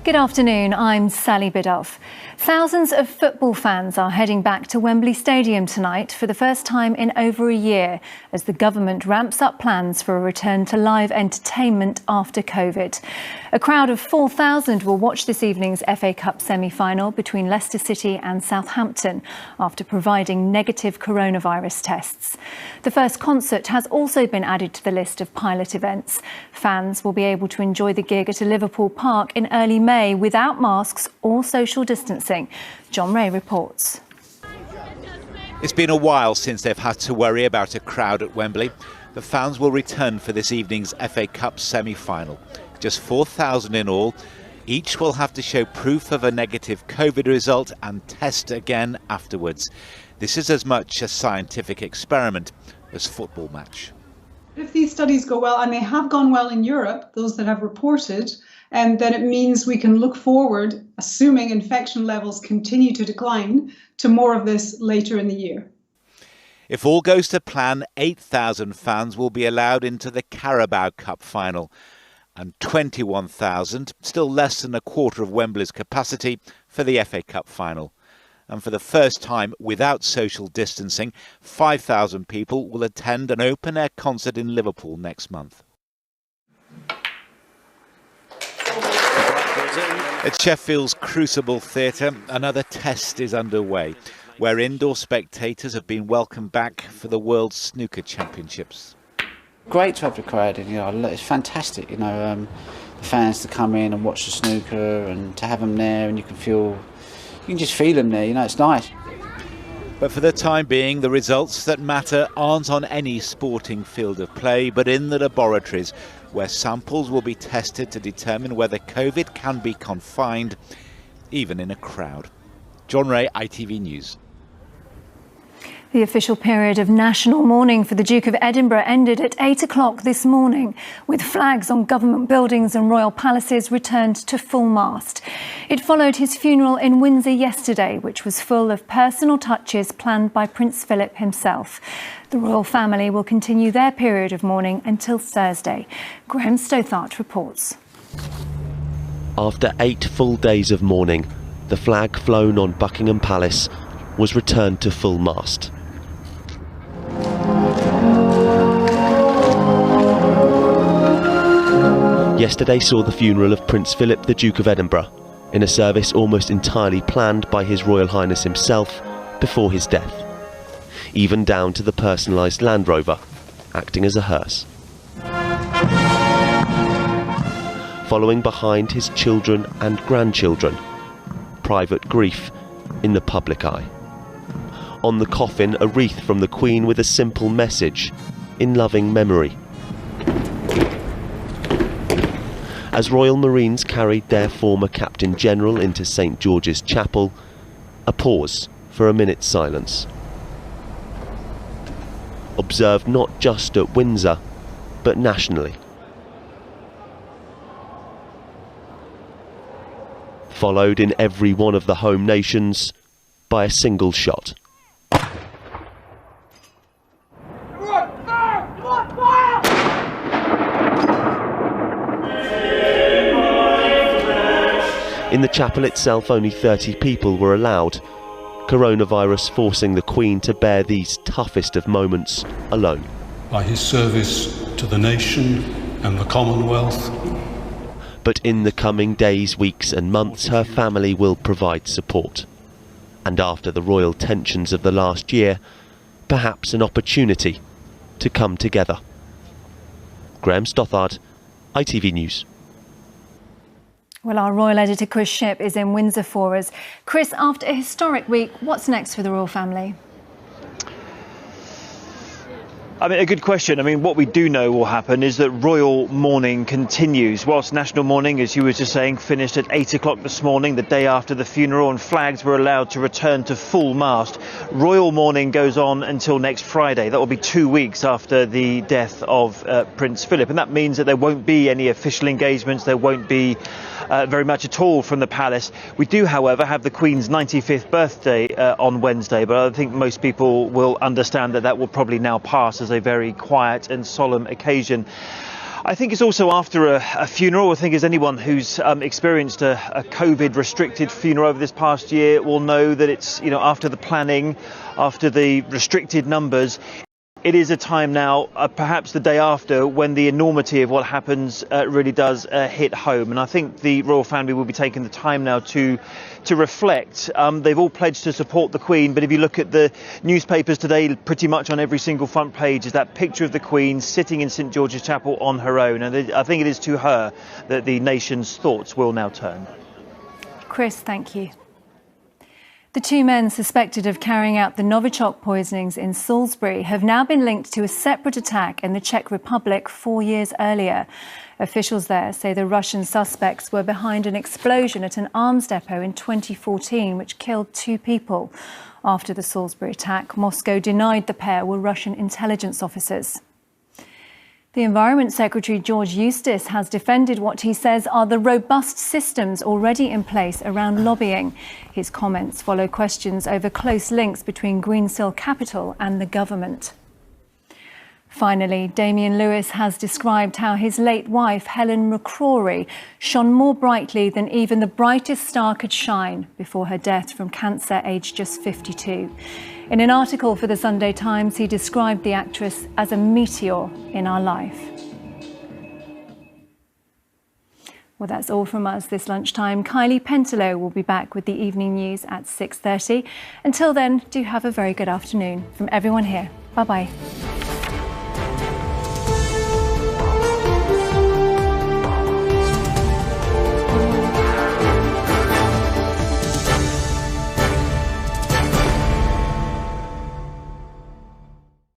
Good afternoon, I'm Sally Biddulph. Thousands of football fans are heading back to Wembley Stadium tonight for the first time in over a year as the government ramps up plans for a return to live entertainment after COVID. A crowd of 4,000 will watch this evening's FA Cup semi-final between Leicester City and Southampton after providing negative coronavirus tests. The first concert has also been added to the list of pilot events. Fans will be able to enjoy the gig at a Liverpool park in early May without masks or social distancing. John Ray reports. It's been a while since they've had to worry about a crowd at Wembley. The fans will return for this evening's FA Cup semi-final. Just 4,000 in all. Each will have to show proof of a negative COVID result and test again afterwards. This is as much a scientific experiment as football match. If these studies go well, and they have gone well in Europe, those that have reported, then it means we can look forward, assuming infection levels continue to decline, to more of this later in the year. If all goes to plan, 8,000 fans will be allowed into the Carabao Cup final and 21,000, still less than a quarter of Wembley's capacity, for the FA Cup final. And for the first time without social distancing, 5,000 people will attend an open-air concert in Liverpool next month. At Sheffield's Crucible Theatre, another test is underway, where indoor spectators have been welcomed back for the World Snooker Championships. Great to have the crowd in, it's fantastic, the fans to come in and watch the snooker and to have them there, and you can just feel them there, it's nice. But for the time being, the results that matter aren't on any sporting field of play, but in the laboratories, where samples will be tested to determine whether COVID can be confined, even in a crowd. John Ray, ITV News. The official period of national mourning for the Duke of Edinburgh ended at 8 o'clock this morning, with flags on government buildings and royal palaces returned to full mast. It followed his funeral in Windsor yesterday, which was full of personal touches planned by Prince Philip himself. The royal family will continue their period of mourning until Thursday. Graham Stothart reports. After 8 full days of mourning, the flag flown on Buckingham Palace was returned to full mast. Yesterday saw the funeral of Prince Philip, the Duke of Edinburgh, in a service almost entirely planned by His Royal Highness himself before his death, even down to the personalised Land Rover, acting as a hearse. Following behind his children and grandchildren, private grief in the public eye. On the coffin, a wreath from the Queen with a simple message, in loving memory. As Royal Marines carried their former Captain General into St George's Chapel, a pause for a minute's silence. Observed not just at Windsor, but nationally. Followed in every one of the home nations by a single shot. In the chapel itself, only 30 people were allowed, coronavirus forcing the Queen to bear these toughest of moments alone. By his service to the nation and the Commonwealth. But in the coming days, weeks and months, her family will provide support. And after the royal tensions of the last year, perhaps an opportunity to come together. Graham Stothart, ITV News. Well, our royal editor Chris Shipp is in Windsor for us. Chris, after a historic week, what's next for the royal family? A good question. What we do know will happen is that royal mourning continues. Whilst national mourning, as you were just saying, finished at 8 o'clock this morning, the day after the funeral, and flags were allowed to return to full mast, royal mourning goes on until next Friday. That will be 2 weeks after the death of Prince Philip. And that means that there won't be any official engagements. There won't be very much at all from the palace. We do, however, have the Queen's 95th birthday on Wednesday, but I think most people will understand that that will probably now pass as a very quiet and solemn occasion. I think it's also after a funeral. I think as anyone who's experienced a COVID restricted funeral over this past year will know that it's, after the planning, after the restricted numbers, it is a time now, perhaps the day after, when the enormity of what happens really does hit home. And I think the royal family will be taking the time now to reflect. They've all pledged to support the Queen, but if you look at the newspapers today, pretty much on every single front page is that picture of the Queen sitting in St George's Chapel on her own. And I think it is to her that the nation's thoughts will now turn. Chris, thank you. The two men suspected of carrying out the Novichok poisonings in Salisbury have now been linked to a separate attack in the Czech Republic 4 years earlier. Officials there say the Russian suspects were behind an explosion at an arms depot in 2014, which killed 2 people. After the Salisbury attack, Moscow denied the pair were Russian intelligence officers. The Environment Secretary George Eustice has defended what he says are the robust systems already in place around lobbying. His comments follow questions over close links between Greensill Capital and the government. Finally, Damian Lewis has described how his late wife, Helen McCrory, shone more brightly than even the brightest star could shine before her death from cancer, aged just 52. In an article for the Sunday Times, he described the actress as a meteor in our life. Well, that's all from us this lunchtime. Kylie Pentelow will be back with the evening news at 6:30. Until then, do have a very good afternoon. From everyone here, bye-bye.